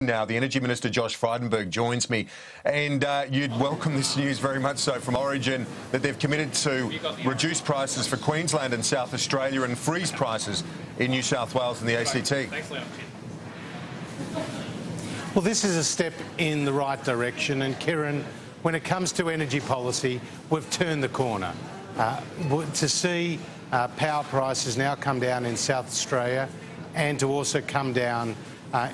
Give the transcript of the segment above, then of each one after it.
Now, the Energy Minister, Josh Frydenberg, joins me. And you'd welcome this news very much so from Origin, that they've committed to reduce prices for Queensland and South Australia and freeze prices in New South Wales and the ACT. Well, this is a step in the right direction. And, Kieran, when it comes to energy policy, we've turned the corner. To see power prices now come down in South Australia and to also come down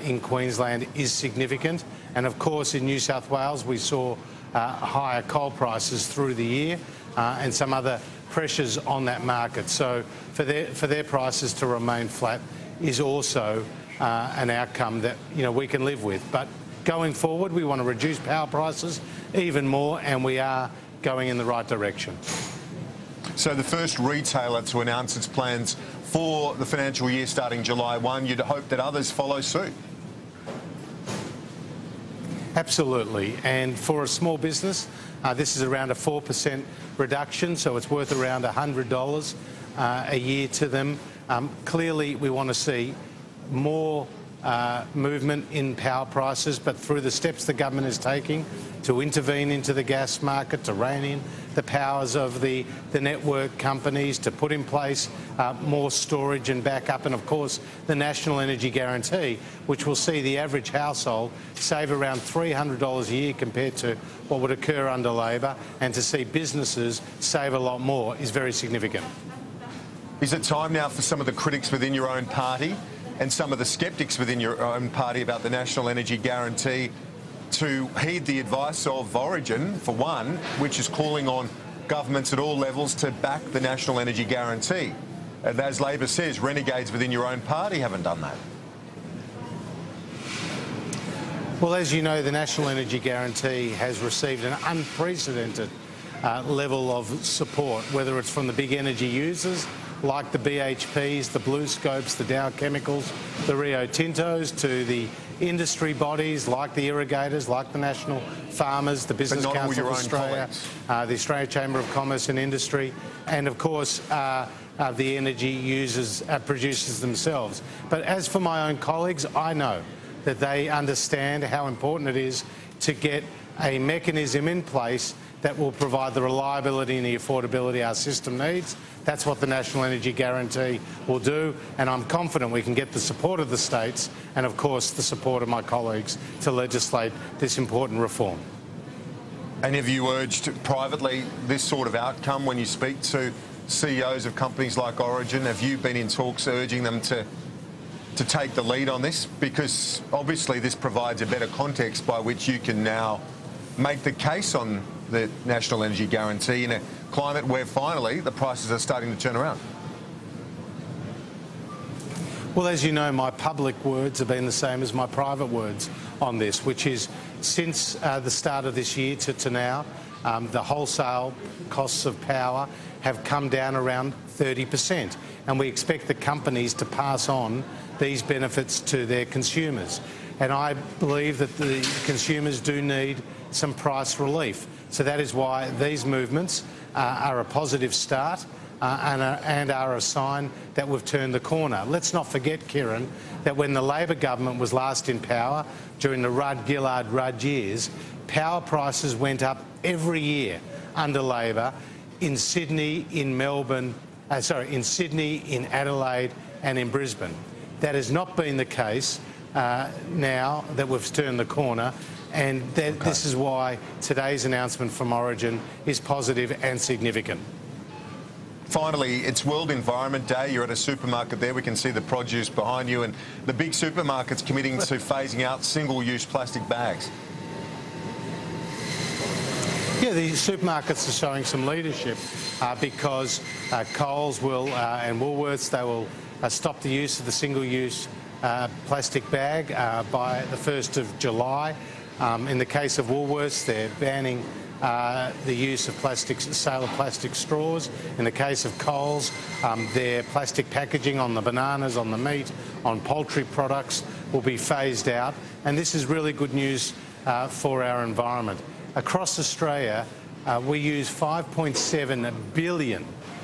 in Queensland is significant. And of course in New South Wales we saw higher coal prices through the year and some other pressures on that market. So for their prices to remain flat is also an outcome that we can live with. But going forward we want to reduce power prices even more, and we are going in the right direction. So the first retailer to announce its plans for the financial year starting July 1, you'd hope that others follow suit? Absolutely. And for a small business, this is around a 4% reduction, so it's worth around $100 a year to them. Clearly, we want to see more movement in power prices, but through the steps the government is taking to intervene into the gas market, to rein in the powers of the network companies, to put in place more storage and backup, and of course the National Energy Guarantee, which will see the average household save around $300 a year compared to what would occur under Labor, and to see businesses save a lot more is very significant. Is it time now for some of the critics within your own party and some of the sceptics within your own party about the National Energy Guarantee to heed the advice of Origin, for one, which is calling on governments at all levels to back the National Energy Guarantee? And as Labor says, renegades within your own party haven't done that. Well, as you know, the National Energy Guarantee has received an unprecedented level of support, whether it's from the big energy users like the BHPs, the BlueScopes, the Dow Chemicals, the Rio Tintos, to the industry bodies like the irrigators, like the National Farmers, the Business Council of Australia, the Australia Chamber of Commerce and Industry, and of course the energy users, producers themselves. But as for my own colleagues, I know that they understand how important it is to get a mechanism in place that will provide the reliability and the affordability our system needs. That's what the National Energy Guarantee will do, and I'm confident we can get the support of the states and, of course, the support of my colleagues to legislate this important reform. And have you urged privately this sort of outcome when you speak to CEOs of companies like Origin? Have you been in talks urging them to take the lead on this? Because obviously this provides a better context by which you can now make the case on the National Energy Guarantee in a climate where finally the prices are starting to turn around. Well, as you know, my public words have been the same as my private words on this, which is since the start of this year to now, the wholesale costs of power have come down around 30%, and we expect the companies to pass on these benefits to their consumers. And I believe that the consumers do need some price relief. So that is why these movements are a positive start and are a sign that we've turned the corner. Let's not forget, Kieran, that when the Labor government was last in power, during the Rudd-Gillard-Rudd years, power prices went up every year under Labor in Sydney, in Melbourne, in Sydney, in Adelaide and in Brisbane. That has not been the case now that we've turned the corner. And this is why today's announcement from Origin is positive and significant. Finally, it's World Environment Day. You're at a supermarket there. We can see the produce behind you, and the big supermarkets committing to phasing out single-use plastic bags. Yeah, the supermarkets are showing some leadership because Coles will and Woolworths, they will stop the use of the single-use plastic bag by the 1st of July. In the case of Woolworths, they're banning the use of sale of plastic straws. In the case of Coles, their plastic packaging on the bananas, on the meat, on poultry products will be phased out. And this is really good news for our environment. Across Australia, we use 5.7 billion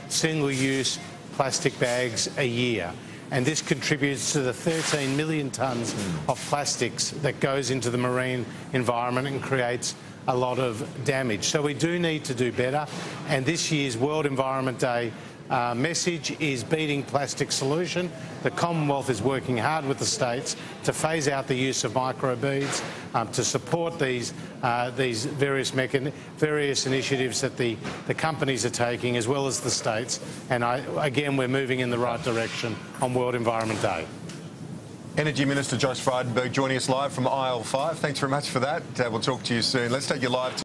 single-use plastic bags a year. and this contributes to the 13 million tonnes of plastics that goes into the marine environment and creates a lot of damage. So we do need to do better, and this year's World Environment Day message is beating plastic solution. The Commonwealth is working hard with the states to phase out the use of microbeads, to support these various initiatives that the companies are taking, as well as the states. And again, we're moving in the right direction on World Environment Day. Energy Minister Josh Frydenberg joining us live from aisle 5. Thanks very much for that. We'll talk to you soon. Let's take you live to